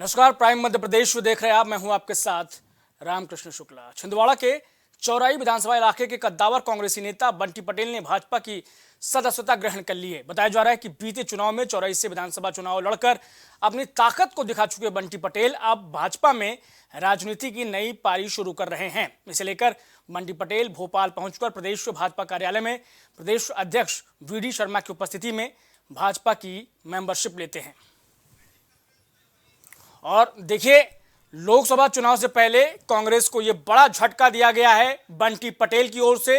नमस्कार, प्राइम मध्य प्रदेश देख रहे हैं आप। मैं हूं आपके साथ रामकृष्ण शुक्ला। छिंदवाड़ा के चौराई विधानसभा इलाके के कद्दावर कांग्रेसी नेता बंटी पटेल ने भाजपा की सदस्यता ग्रहण कर ली है। बताया जा रहा है कि बीते चुनाव में चौराई से विधानसभा चुनाव लड़कर अपनी ताकत को दिखा चुके बंटी पटेल अब भाजपा में राजनीति की नई पारी शुरू कर रहे हैं। इसे लेकर बंटी पटेल भोपाल पहुंचकर प्रदेश भाजपा कार्यालय में प्रदेश अध्यक्ष वीडी शर्मा की उपस्थिति में भाजपा की मेंबरशिप लेते हैं। और देखिए, लोकसभा चुनाव से पहले कांग्रेस को यह बड़ा झटका दिया गया है बंटी पटेल की ओर से।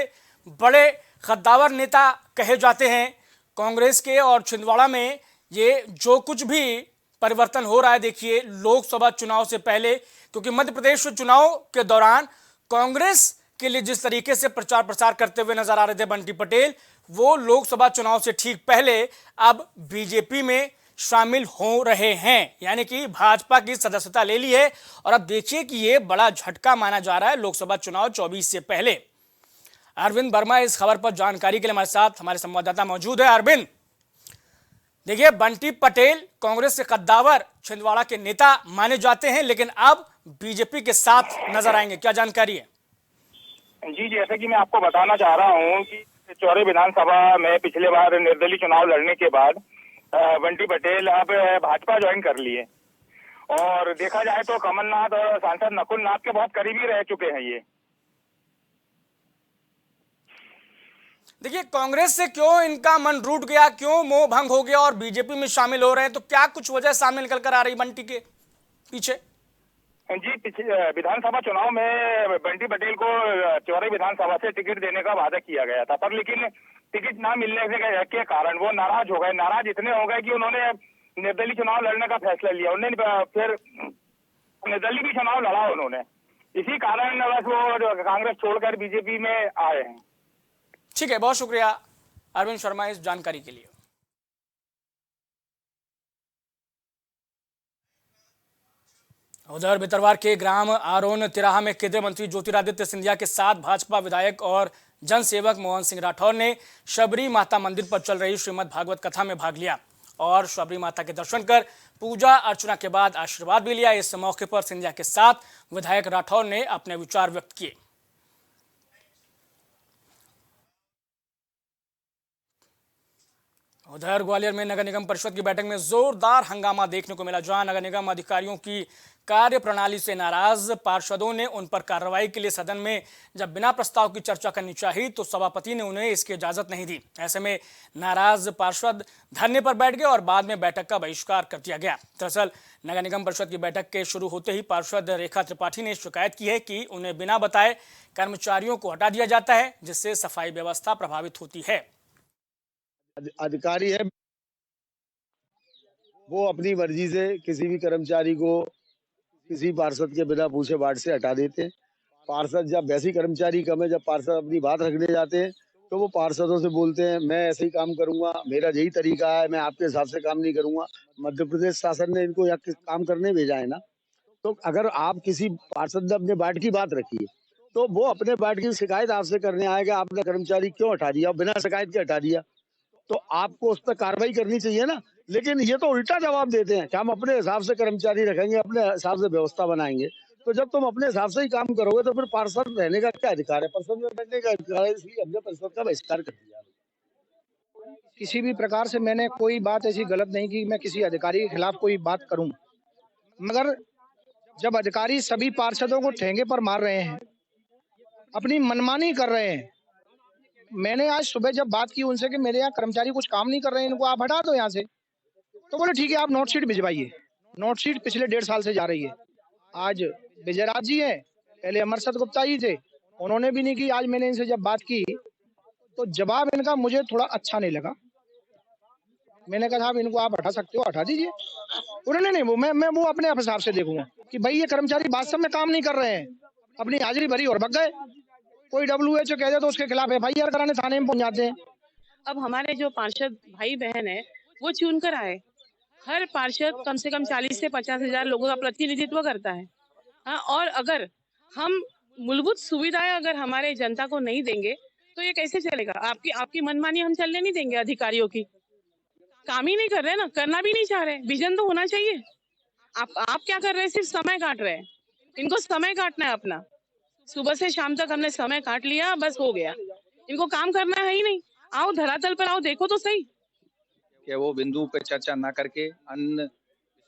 बड़े कद्दावर नेता कहे जाते हैं कांग्रेस के, और छिंदवाड़ा में ये जो कुछ भी परिवर्तन हो रहा है, देखिए लोकसभा चुनाव से पहले, क्योंकि मध्य प्रदेश चुनाव के दौरान कांग्रेस के लिए जिस तरीके से प्रचार प्रसार करते हुए नजर आ रहे थे बंटी पटेल, वो लोकसभा चुनाव से ठीक पहले अब बीजेपी में शामिल हो रहे हैं, यानी कि भाजपा की सदस्यता ले ली है। और अब देखिए कि ये बड़ा झटका माना जा रहा है लोकसभा चुनाव 24 से पहले। अरविंद वर्मा इस खबर पर जानकारी के लिए हमारे साथ हमारे संवाददाता मौजूद है। अरविंद, देखिए बंटी पटेल कांग्रेस के कद्दावर छिंदवाड़ा के नेता माने जाते हैं, लेकिन अब बीजेपी के साथ नजर आएंगे, क्या जानकारी है? जी, जैसे कि मैं आपको बताना चाह रहा हूं कि चौरी विधानसभा में पिछले बार निर्दलीय चुनाव लड़ने के बाद बंटी पटेल अब भाजपा ज्वाइन कर लिए, और देखा जाए तो कमलनाथ और सांसद नकुल नाथ के बहुत करीबी रह चुके हैं ये। देखिए, कांग्रेस से क्यों इनका मन रूठ गया, क्यों मोह भंग हो गया और बीजेपी में शामिल हो रहे हैं, तो क्या कुछ वजह सामने निकल कर आ रही बंटी के पीछे? जी, पिछले विधानसभा चुनाव में बंटी पटेल को चौरी विधानसभा से टिकट देने का वादा किया गया था, पर लेकिन टिकट ना मिलने के कारण वो नाराज हो गए। नाराज इतने हो गए कि उन्होंने निर्दलीय चुनाव लड़ने का फैसला लिया। उन्होंने फिर निर्दलीय भी चुनाव लड़ा उन्होंने। इसी कारण बस वो कांग्रेस छोड़कर बीजेपी में आए हैं। ठीक है, बहुत शुक्रिया अरविंद शर्मा इस जानकारी के लिए। उधर भितरवार के ग्राम आरोन तिराहा में केंद्रीय मंत्री ज्योतिरादित्य सिंधिया के साथ भाजपा विधायक और जनसेवक मोहन सिंह राठौर ने शबरी माता मंदिर पर चल रही श्रीमद् भागवत कथा में भाग लिया और शबरी माता के दर्शन कर पूजा अर्चना के बाद आशीर्वाद भी लिया। इस मौके पर सिंधिया के साथ विधायक राठौर ने अपने विचार व्यक्त किए। उधर ग्वालियर में नगर निगम परिषद की बैठक में जोरदार हंगामा देखने को मिला, जहां नगर निगम अधिकारियों की कार्य प्रणाली से नाराज पार्षदों ने उन पर कार्रवाई के लिए सदन में जब बिना प्रस्ताव की चर्चा करनी चाहिए तो सभापति ने उन्हें इसकी इजाजत नहीं दी। ऐसे में नाराज पार्षद धरने पर बैठ गए और बाद में बैठक का बहिष्कार कर दिया गया। दरअसल नगर निगम परिषद की बैठक के शुरू होते ही पार्षद रेखा त्रिपाठी ने शिकायत की है कि उन्हें बिना बताए कर्मचारियों को हटा दिया जाता है, जिससे सफाई व्यवस्था प्रभावित होती है। अधिकारी है वो अपनी मर्जी से किसी भी कर्मचारी को किसी पार्षद के बिना पूछे वार्ड से हटा देते हैं। पार्षद जब वैसे कर्मचारी कम है, जब पार्षद अपनी बात रखने जाते हैं तो वो पार्षदों से बोलते हैं मैं ऐसे ही काम करूंगा, मेरा यही तरीका है, मैं आपके हिसाब से काम नहीं करूंगा। मध्य प्रदेश शासन ने इनको यहाँ काम करने भेजा है ना, तो अगर आप किसी पार्षद ने अपने वार्ड की बात रखी है तो वो अपने वार्ड की शिकायत आपसे करने आएगा, आपने कर्मचारी क्यों हटा दिया, बिना शिकायत के हटा दिया, तो आपको उस पर कार्रवाई करनी चाहिए ना। लेकिन ये तो उल्टा जवाब देते हैं कि हम अपने हिसाब से कर्मचारी रखेंगे, अपने हिसाब से व्यवस्था बनाएंगे। तो जब तुम अपने हिसाब से ही काम करोगे तो फिर पार्षद रहने का क्या अधिकार है, परिषद में बैठने का अधिकार है, इसलिए हमने परिषद का बहिष्कार कर दिया। किसी भी प्रकार से मैंने कोई बात ऐसी गलत नहीं की, मैं किसी अधिकारी के खिलाफ कोई बात करूं, मगर जब अधिकारी सभी पार्षदों को ठेंगे पर मार रहे हैं, अपनी मनमानी कर रहे हैं, मैंने आज सुबह जब बात की उनसे कि मेरे यहाँ कर्मचारी कुछ काम नहीं कर रहे हैं, इनको आप हटा दो यहाँ से, तो बोले ठीक है आप नोट शीट भिजवाइए। नोट शीट पिछले 1.5 साल से जा रही है। आज विजयराज जी हैं, पहले अमरसत गुप्ता जी थे, उन्होंने भी नहीं की। आज मैंने इनसे जब बात की तो जवाब इनका मुझे थोड़ा अच्छा नहीं लगा। मैंने कहा साहब इनको आप हटा सकते हो, हटा दीजिए। उन्होंने नहीं, वो मैं वो अपने हिसाब से देखूंगा कि भाई ये कर्मचारी वास्तव में काम नहीं कर रहे हैं, अपनी हाजिरी भरी और भग गए। कोई WHO कह दे तो उसके खिलाफ FIR कराने थाने में पहुंच जाते हैं। अब हमारे जो पार्षद भाई बहन है वो चुन कर आए। हर पार्षद कम से कम 40 से 50 हजार लोगों का प्रतिनिधित्व करता है। हाँ, और अगर हम मूलभूत सुविधाएं अगर हमारे जनता को नहीं देंगे तो ये कैसे चलेगा? आपकी मनमानी हम चलने नहीं देंगे। अधिकारियों की काम ही नहीं कर रहे ना, करना भी नहीं चाह रहे। विजन तो होना चाहिए। आप क्या कर रहे हैं? सिर्फ समय काट रहे हैं। इनको समय काटना है अपना। सुबह से शाम तक हमने समय काट लिया, बस हो गया। इनको काम करना है ही नहीं। आओ धरातल पर आओ, देखो तो सही। कि वो बिंदु पे चर्चा ना करके अन्य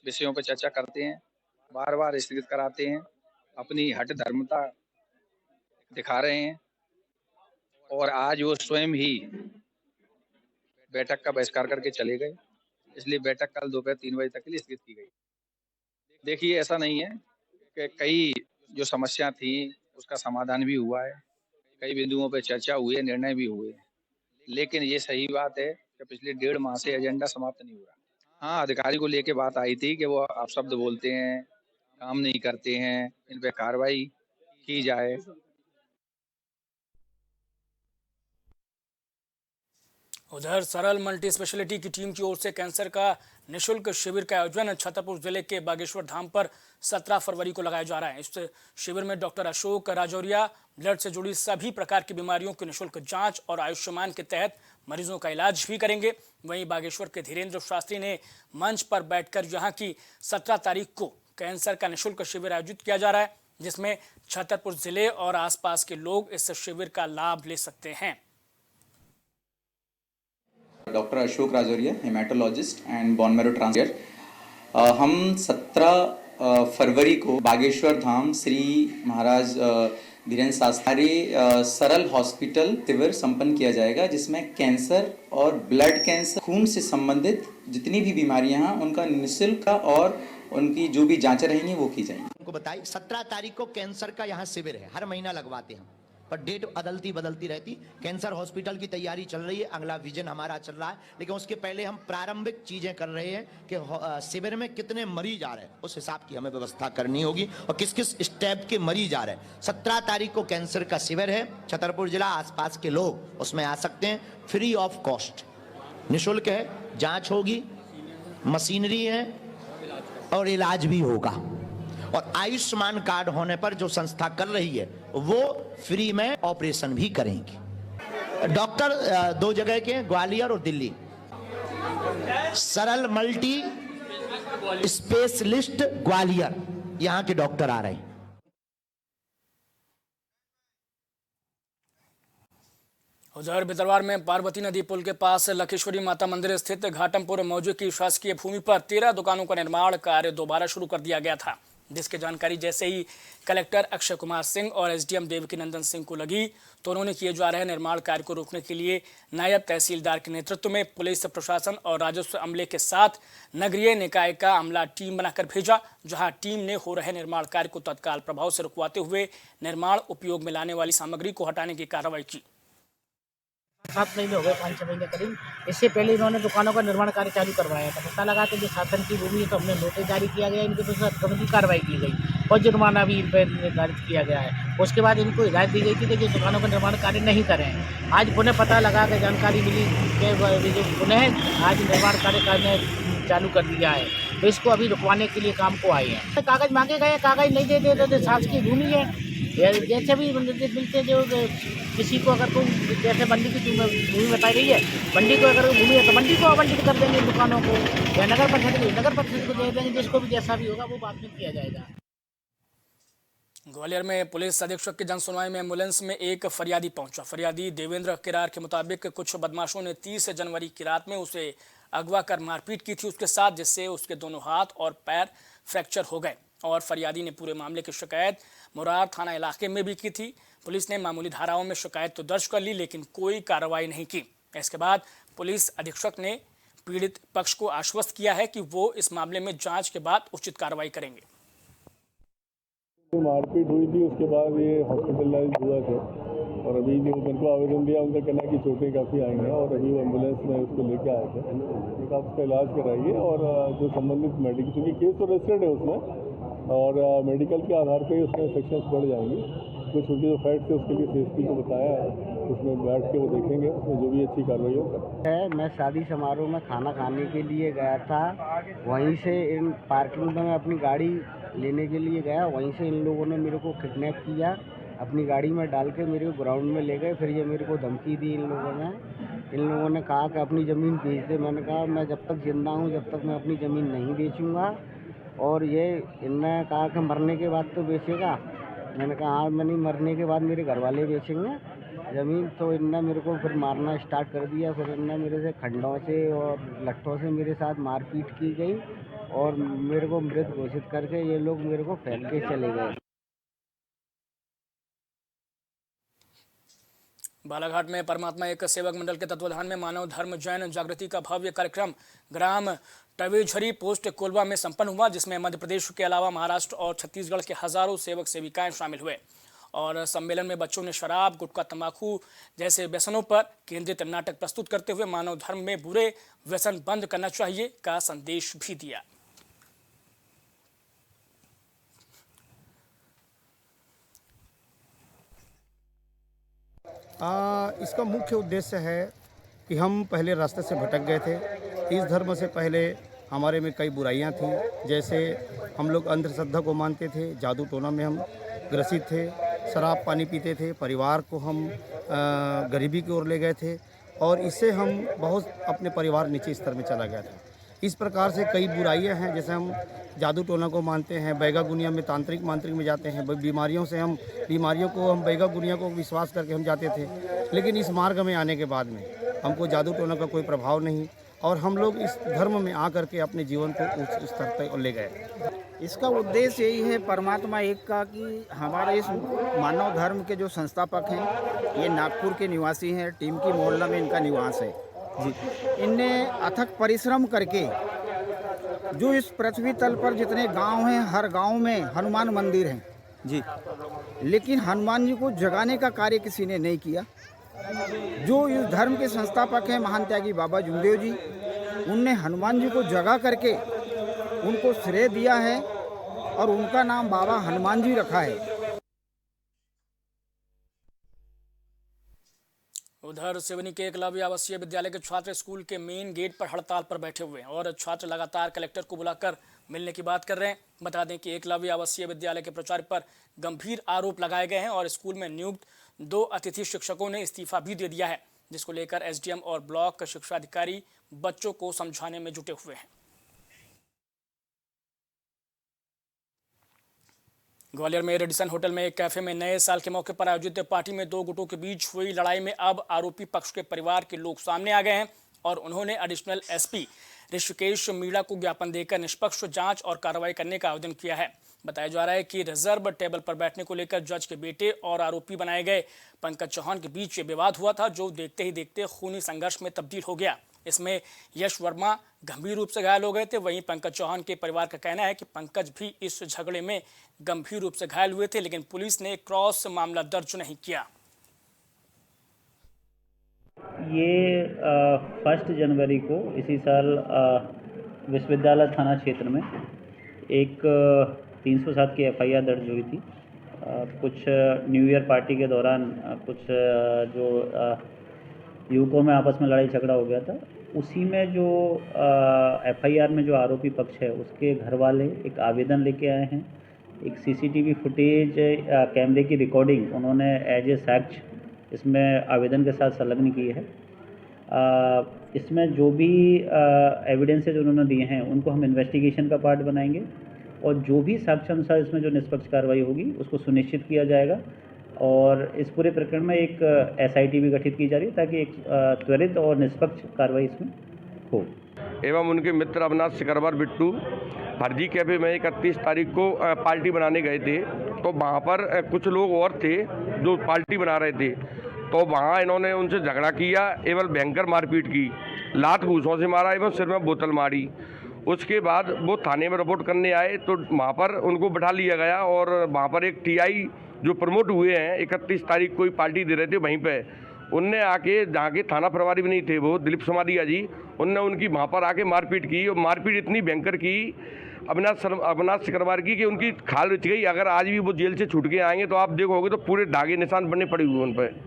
विषयों पे चर्चा करते हैं, बार बार स्थगित कराते हैं, अपनी हठ धर्मता दिखा रहे हैं और आज वो स्वयं ही बैठक का बहिष्कार करके चले गए। इसलिए बैठक कल दोपहर 3 बजे तक के लिए स्थगित की गई। देखिए, ऐसा नहीं है कि कई जो समस्या थी उसका समाधान भी हुआ है, कई बिंदुओं पे चर्चा हुई है, निर्णय भी हुए हैं, लेकिन ये सही बात है कि पिछले 1.5 माह से एजेंडा समाप्त नहीं हो रहा। हाँ, अधिकारी को लेके बात आई थी कि वो अपशब्द बोलते हैं, काम नहीं करते हैं, इन पे कार्रवाई की जाए। उधर सरल मल्टी स्पेशलिटी की टीम की ओर से कैंसर का निःशुल्क शिविर का आयोजन छतरपुर जिले के बागेश्वर धाम पर 17 फरवरी को लगाया जा रहा है। इस शिविर में डॉक्टर अशोक राजौरिया ब्लड से जुड़ी सभी प्रकार की बीमारियों की निःशुल्क जांच और आयुष्मान के तहत मरीजों का इलाज भी करेंगे। वहीं बागेश्वर के धीरेन्द्र शास्त्री ने मंच पर बैठकर यहां की 17 तारीख को कैंसर का निःशुल्क शिविर आयोजित किया जा रहा है, जिसमें छतरपुर जिले और आसपास के लोग इस शिविर का लाभ ले सकते हैं। Doctor Ashok Rajoria, haematologist and bone marrow transplanter. हम 17 फरवरी को बागेश्वर धाम श्री महाराज धीरेन्द्र शास्त्री सरल हॉस्पिटल शिविर संपन्न किया जाएगा, जिसमें कैंसर और ब्लड कैंसर, खून से संबंधित जितनी भी बीमारियां हैं उनका निःशुल्क और उनकी जो भी जांचें रहेंगी वो की जाएंगी। उनको बताई 17 तारीख को कैंसर का यहाँ शिविर है, हर महीना लगवाते हैं पर डेट बदलती रहती। कैंसर हॉस्पिटल की तैयारी चल रही है, अगला विजन हमारा चल रहा है, लेकिन उसके पहले हम प्रारंभिक चीजें कर रहे हैं कि शिविर में कितने मरीज आ रहे हैं, उस हिसाब की हमें व्यवस्था करनी होगी और किस किस स्टेप के मरीज आ रहे हैं। 17 तारीख को कैंसर का शिविर है, छतरपुर जिला आसपास के लोग उसमें आ सकते हैं, फ्री ऑफ कॉस्ट, निःशुल्क है, जांच होगी, मशीनरी है और इलाज भी होगा। और आयुष्मान कार्ड होने पर जो संस्था कर रही है वो फ्री में ऑपरेशन भी करेंगी। डॉक्टर 2 जगह के, ग्वालियर और दिल्ली। सरल मल्टी स्पेशलिस्ट ग्वालियर, यहां के डॉक्टर आ रहे हैं। उधर भितरवार में पार्वती नदी पुल के पास लखेश्वरी माता मंदिर स्थित घाटमपुर मौजे की शासकीय भूमि पर 13 दुकानों का निर्माण कार्य दोबारा शुरू कर दिया गया था, जिसकी जानकारी जैसे ही कलेक्टर अक्षय कुमार सिंह और एसडीएम देवकी नंदन सिंह को लगी तो उन्होंने किए जा रहे निर्माण कार्य को रोकने के लिए नायब तहसीलदार के नेतृत्व में पुलिस प्रशासन और राजस्व अमले के साथ नगरीय निकाय का अमला टीम बनाकर भेजा, जहां टीम ने हो रहे निर्माण कार्य को तत्काल प्रभाव से रुकवाते हुए निर्माण उपयोग में लाने वाली सामग्री को हटाने की कार्रवाई की। 7 महीने हो गए, 5-6 महीने करीब। इससे पहले इन्होंने दुकानों का निर्माण कार्य चालू करवाया था। पता लगा कि जो शासन की भूमि है तो हमने नोटिस जारी किया गया, इनके पर अतिक्रमण कार्रवाई की गई और जुर्माना भी इन पर निर्धारित किया गया है। उसके बाद इनको हिदायत दी गई थी कि जो दुकानों का निर्माण कार्य नहीं करें। आज पुनः पता लगा कि जानकारी मिली कि जो पुनः आज निर्माण कार्य करने चालू कर दिया है, तो इसको अभी रुकवाने के लिए काम को आए हैं। कागज मांगे गए, कागज नहीं देते तो शासकीय भूमि है, जैसे भी मिलते जो किसी को अगर कोई जैसे मंडी की भूमि बताई गई है, मंडी को अगर भूमि है तो मंडी को आवंटित कर देंगे दुकानों को, या नगर परिषद को दे देंगे, जिसको भी जैसा भी होगा वो बाद में किया जाएगा। ग्वालियर में पुलिस अधीक्षक की जनसुनवाई में एम्बुलेंस में एक फरियादी पहुंचा। फरियादी देवेंद्र किरार के मुताबिक कुछ बदमाशों ने 30 जनवरी की रात में उसे अगवा कर मारपीट की थी उसके साथ, जिससे उसके दोनों हाथ और पैर फ्रैक्चर हो गए और फरियादी ने पूरे मामले की शिकायत मुरार थाना इलाके में भी की थी। पुलिस ने मामूली धाराओं में शिकायत तो दर्ज कर ली, लेकिन कोई कार्रवाई नहीं की। इसके बाद पुलिस अधीक्षक ने पीड़ित पक्ष को आश्वस्त किया है कि वो इस मामले में जांच के बाद उचित कार्रवाई करेंगे। मारपीट हुई थी, उसके बाद ये हॉस्पिटलाइज हुआ था और अभी जो मेरे को आवेदन दिया उनका कहना है कि चोटें काफ़ी आई हैं और अभी वो एम्बुलेंस में उसको लेके आए थे। एक आप उसका इलाज कराइए और जो संबंधित मेडिकल, क्योंकि केस तो रजिस्टर्ड है उसमें और मेडिकल के आधार पर ही उसमें सेक्शंस बढ़ जाएंगे। कुछ उनकी जो फैक्ट्स है उसके लिए सीएसपी को बताया है, उसमें बैठ के वो देखेंगे, उसमें जो भी अच्छी कार्रवाई होगा। मैं शादी समारोह में खाना खाने के लिए गया था, वहीं से इन पार्किंग में मैं अपनी गाड़ी लेने के लिए गया, वहीं से इन लोगों ने मेरे को किडनैप किया, अपनी गाड़ी में डाल के मेरे को ग्राउंड में ले गए। फिर ये मेरे को धमकी दी इन लोगों ने कहा कि अपनी ज़मीन बेच दे। मैंने कहा मैं जब तक जिंदा हूँ जब तक मैं अपनी ज़मीन नहीं बेचूंगा और ये इनने कहा कि मरने के बाद तो बेचेगा। मैंने कहा हाँ, मैंने मरने के बाद मेरे घर वाले बेचेंगे ज़मीन। तो इनने मेरे को फिर मारना स्टार्ट कर दिया। फिर इनने मेरे से खंडों से और लट्ठों से मेरे साथ मारपीट की गई और मेरे को मृत घोषित करके ये लोग मेरे को फेंक के चले गए। बालाघाट में परमात्मा एक सेवक मंडल के तत्वाधान में मानव धर्म जैन जागृति का भव्य कार्यक्रम ग्राम टवेझरी पोस्ट कोलवा में संपन्न हुआ, जिसमें मध्य प्रदेश के अलावा महाराष्ट्र और छत्तीसगढ़ के हजारों सेवक सेविकाएं शामिल हुए। और सम्मेलन में बच्चों ने शराब, गुटखा, तंबाकू जैसे व्यसनों पर केंद्रित नाटक प्रस्तुत करते हुए मानव धर्म में बुरे व्यसन बंद करना चाहिए का संदेश भी दिया। इसका मुख्य उद्देश्य है कि हम पहले रास्ते से भटक गए थे। इस धर्म से पहले हमारे में कई बुराइयां थीं, जैसे हम लोग अंधश्रद्धा को मानते थे, जादू टोना में हम ग्रसित थे, शराब पानी पीते थे, परिवार को हम गरीबी की ओर ले गए थे और इससे हम बहुत अपने परिवार नीचे स्तर में चला गया था। इस प्रकार से कई बुराइयां हैं, जैसे हम जादू टोना को मानते हैं, बैगा गुनिया में तांत्रिक मांत्रिक में जाते हैं, बीमारियों को हम बैगा गुनिया को विश्वास करके हम जाते थे। लेकिन इस मार्ग में आने के बाद में हमको जादू टोना का कोई प्रभाव नहीं और हम लोग इस धर्म में आकर के अपने जीवन को उच्च स्तर तक ले गए। इसका उद्देश्य यही है परमात्मा एक का कि हमारे इस मानव धर्म के जो संस्थापक हैं ये नागपुर के निवासी हैं, टीम की मोहल्ला में इनका निवास है जी। इनने अथक परिश्रम करके जो इस पृथ्वी तल पर जितने गांव हैं हर गांव में हनुमान मंदिर हैं जी, लेकिन हनुमान जी को जगाने का कार्य किसी ने नहीं किया। जो इस धर्म के संस्थापक हैं महान त्यागी बाबा जूदेव जी, उनने हनुमान जी को जगा करके उनको श्रेय दिया है और उनका नाम बाबा हनुमान जी रखा है। उधर सिवनी के एकलव्य आवासीय विद्यालय के छात्र स्कूल के मेन गेट पर हड़ताल पर बैठे हुए हैं और छात्र लगातार कलेक्टर को बुलाकर मिलने की बात कर रहे हैं। बता दें कि एकलव्य आवासीय विद्यालय के प्राचार्य पर गंभीर आरोप लगाए गए हैं और स्कूल में नियुक्त 2 अतिथि शिक्षकों ने इस्तीफा भी दे दिया है, जिसको लेकर एसडीएम और ब्लॉक शिक्षा अधिकारी बच्चों को समझाने में जुटे हुए हैं। ग्वालियर में रेडिसन होटल में एक कैफे में नए साल के मौके पर आयोजित पार्टी में 2 गुटों के बीच हुई लड़ाई में अब आरोपी पक्ष के परिवार के लोग सामने आ गए हैं और उन्होंने एडिशनल एसपी ऋषिकेश मीणा को ज्ञापन देकर निष्पक्ष जांच और कार्रवाई करने का आवेदन किया है। बताया जा रहा है कि रिजर्व टेबल पर बैठने को लेकर जज के बेटे और आरोपी बनाए गए पंकज चौहान के बीच ये विवाद हुआ था, जो देखते ही देखते खूनी संघर्ष में तब्दील हो गया। इसमें यश वर्मा गंभीर रूप से घायल हो गए थे। वहीं पंकज चौहान के परिवार का कहना है कि पंकज भी इस झगड़े में गंभीर रूप से घायल हुए थे, लेकिन पुलिस ने क्रॉस मामला दर्ज नहीं किया। ये 1 जनवरी को इसी साल विश्वविद्यालय थाना क्षेत्र में एक 307 की एफआईआर दर्ज हुई थी। कुछ न्यू ईयर पार्टी के दौरान कुछ जो युवकों में आपस में लड़ाई झगड़ा हो गया था। उसी में जो एफआईआर में जो आरोपी पक्ष है उसके घर वाले एक आवेदन लेके आए हैं। एक सीसीटीवी फुटेज कैमरे की रिकॉर्डिंग उन्होंने एज ए साक्ष्य इसमें आवेदन के साथ संलग्न की है। इसमें जो भी एविडेंसेज उन्होंने दिए हैं उनको हम इन्वेस्टिगेशन का पार्ट बनाएंगे और जो भी साक्ष्य अनुसार इसमें जो निष्पक्ष कार्रवाई होगी उसको सुनिश्चित किया जाएगा। और इस पूरे प्रकरण में एक एसआईटी भी गठित की जा रही है ताकि एक त्वरित और निष्पक्ष कार्रवाई इसमें हो। एवं उनके मित्र अविनाश सिकरवर बिट्टू फर्जी कैफे में 31 तारीख को पार्टी बनाने गए थे, तो वहाँ पर कुछ लोग और थे जो पार्टी बना रहे थे, तो वहाँ इन्होंने उनसे झगड़ा किया एवं भयंकर मारपीट की, लात घूसों से मारा एवं सिर में बोतल मारी। उसके बाद वो थाने में रिपोर्ट करने आए तो वहाँ पर उनको बिठा लिया गया और वहाँ पर एक टीआई जो प्रमोट हुए हैं 31 तारीख को पार्टी दे रहे थे वहीं पे उनने आके जहाँ के थाना प्रभारी भी नहीं थे वो दिलीप समारिया जी, उनने उनकी वहाँ पर आके मारपीट की और मारपीट इतनी भयंकर की अविनाश सिकरवार की कि उनकी खाल रुच गई। अगर आज भी वो जेल से छूट के आएंगे तो आप देखोगे तो पूरे दागे निशान बनने पड़े हुए उन पर।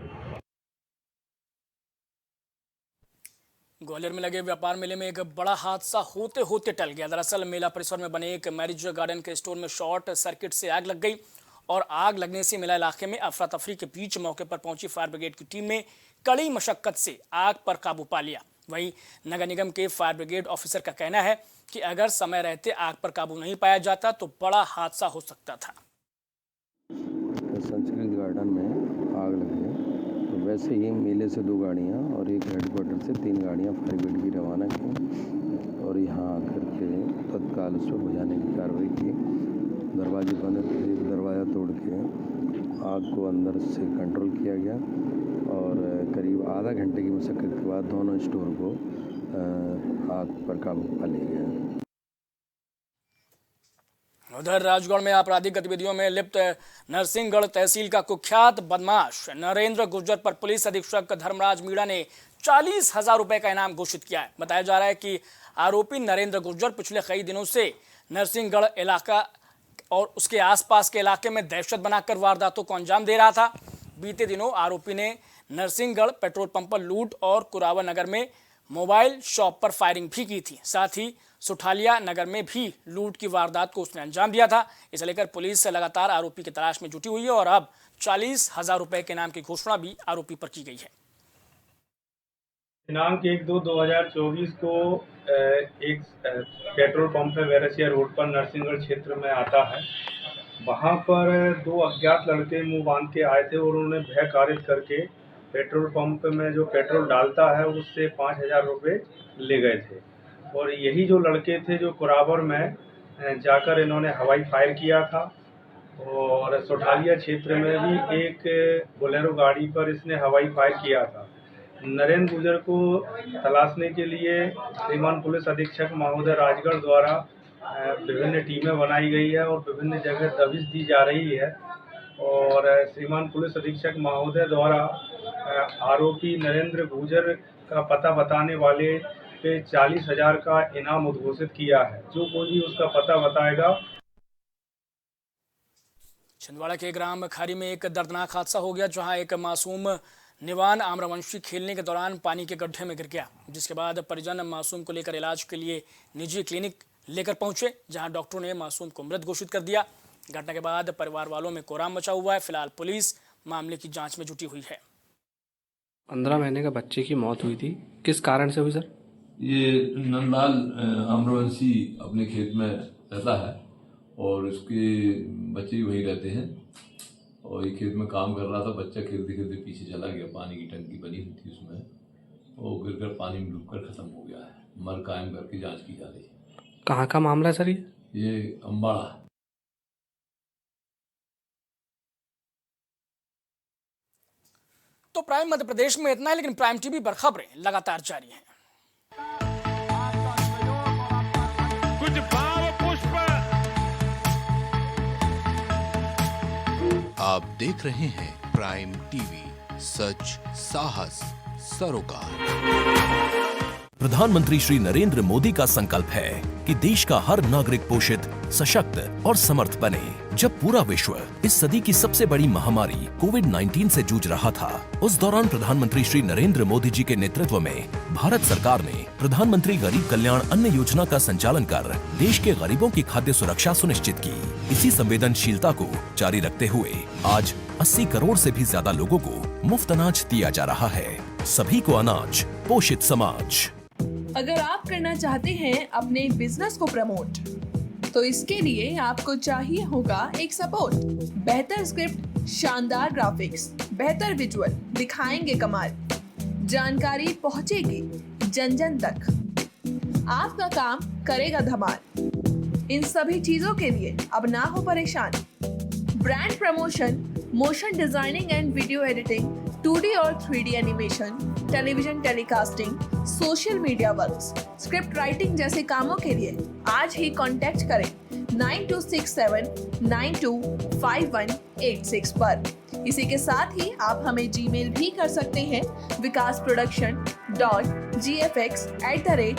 ग्वालियर में लगे व्यापार मेले में एक बड़ा हादसा होते होते टल गया। दरअसल मेला परिसर में बने एक मैरिज गार्डन के स्टोर में शॉर्ट सर्किट से आग लग गई और आग लगने से मेला इलाके में अफरा तफरी के बीच मौके पर पहुंची फायर ब्रिगेड की टीम ने कड़ी मशक्कत से आग पर काबू पा लिया। वहीं नगर निगम के फायर ब्रिगेड ऑफिसर का कहना है कि अगर समय रहते आग पर काबू नहीं पाया जाता तो बड़ा हादसा हो सकता था। संस्कृत गार्डन में आग लगी है, तो वैसे ही मेले से 2 गाड़ियाँ और एक हेडक्वार्टर से 3 गाड़ियाँ फायर ब्रिगेड की रवाना की और यहाँ आकर के तत्काल उसको बुझाने की कार्रवाई की। दरवाजे बंद थे, दरवाज़ा तोड़ के आग को अंदर से कंट्रोल किया गया और करीब आधा घंटे की मशक्कत के बाद दोनों स्टोर को आग पर काबू पा लिया गया। उधर राजगढ़ में आपराधिक गतिविधियों में लिप्त नरसिंहगढ़ तहसील का कुख्यात बदमाश नरेंद्र गुर्जर पर पुलिस अधीक्षक धर्मराज मीणा ने 40,000 रुपए का इनाम घोषित किया है। बताया जा रहा है कि आरोपी नरेंद्र गुर्जर पिछले कई दिनों से नरसिंहगढ़ इलाका और उसके आसपास के इलाके में दहशत बनाकर वारदातों को अंजाम दे रहा था। बीते दिनों आरोपी ने नरसिंहगढ़ पेट्रोल पंप पर लूट और कुरावा नगर में मोबाइल शॉप पर फायरिंग भी की थी। साथ ही सुठालिया नगर में भी लूट की वारदात को उसने अंजाम दिया था। इसे लेकर पुलिस लगातार आरोपी की तलाश में जुटी हुई है और अब 40,000 रुपए के इनाम की घोषणा भी आरोपी पर की गई है। दिनांक 1/2/2024 को एक पेट्रोल पंप है वेरसिया रोड पर नरसिंहगढ़ क्षेत्र में आता है। वहां पर 2 अज्ञात लड़के मुंह बांध के आए थे और उन्होंने भय कारित करके पेट्रोल पंप में जो पेट्रोल डालता है उससे 5,000 रुपये ले गए थे। और यही जो लड़के थे जो कुराबर में जाकर इन्होंने हवाई फायर किया था और सोठालिया क्षेत्र में भी एक बोलेरो गाड़ी पर इसने हवाई फायर किया था। नरेंद्र गुर्जर को तलाशने के लिए श्रीमान पुलिस अधीक्षक महोदय राजगढ़ द्वारा विभिन्न टीमें बनाई गई है और विभिन्न जगह दबिश दी जा रही है और श्रीमान पुलिस अधीक्षक महोदय द्वारा आरोपी नरेंद्र गुर्जर का पता बताने वाले पे 40,000 का इनाम उद्घोषित किया है। जो कोई भी उसका पता बताएगा। छिंदवाड़ा के ग्राम खारी में एक दर्दनाक हादसा हो गया, जहां एक मासूम निवान आम्रवंशी खेलने के दौरान पानी के गड्ढे में गिर गया, जिसके बाद परिजन मासूम को लेकर इलाज के लिए निजी क्लिनिक लेकर पहुंचे, जहां डॉक्टरों ने मासूम को मृत घोषित कर दिया। घटना के बाद परिवार वालों में कोहराम मचा हुआ है। फिलहाल पुलिस मामले की जांच में जुटी हुई है। 15 महीने का बच्चे की मौत हुई थी, किस कारण से हुई सर? ये नंदलाल आम्रवंशी अपने खेत में रहता है और उसके बच्चे भी वहीं रहते हैं और ये खेत में काम कर रहा था। बच्चा खेलते खेलते पीछे चला गया, पानी की टंकी बनी हुई थी उसमें, वो गिरकर पानी में डूबकर खत्म हो गया है। मर कायम करके जांच की जा रही है। कहाँ का मामला है सर ये अम्बाड़ा। तो प्राइम मध्य प्रदेश में इतना है, लेकिन प्राइम टीवी पर खबरें लगातार जारी हैं। कुछ भाव पुष्प। आप देख रहे हैं प्राइम टीवी, सच साहस सरोकार। प्रधानमंत्री श्री नरेंद्र मोदी का संकल्प है कि देश का हर नागरिक पोषित, सशक्त और समर्थ बने। जब पूरा विश्व इस सदी की सबसे बड़ी महामारी कोविड-19 से जूझ रहा था, उस दौरान प्रधानमंत्री श्री नरेंद्र मोदी जी के नेतृत्व में भारत सरकार ने प्रधानमंत्री गरीब कल्याण अन्न योजना का संचालन कर देश के गरीबों की खाद्य सुरक्षा सुनिश्चित की। इसी संवेदनशीलता को जारी रखते हुए आज 80 करोड़ से भी ज्यादा लोगों को मुफ्त अनाज दिया जा रहा है। सभी को अनाज, पोषित समाज। अगर आप करना चाहते हैं अपने बिजनेस को प्रमोट, तो इसके लिए आपको चाहिए होगा एक सपोर्ट। बेहतर स्क्रिप्ट, शानदार ग्राफिक्स, बेहतर विजुअल, दिखाएंगे कमाल, जानकारी पहुंचेगी जन जन तक, आपका काम करेगा धमाल। इन सभी चीजों के लिए अब ना हो परेशान। Brand promotion, motion designing and video editing, 2D और 3D animation, television telecasting, social media works, script writing जैसे कामों के लिए आज ही कांटेक्ट करें 9267925186 पर। इसी के साथ ही आप हमें जीमेल भी कर सकते हैं विकासproduction.gfx@gmail.com।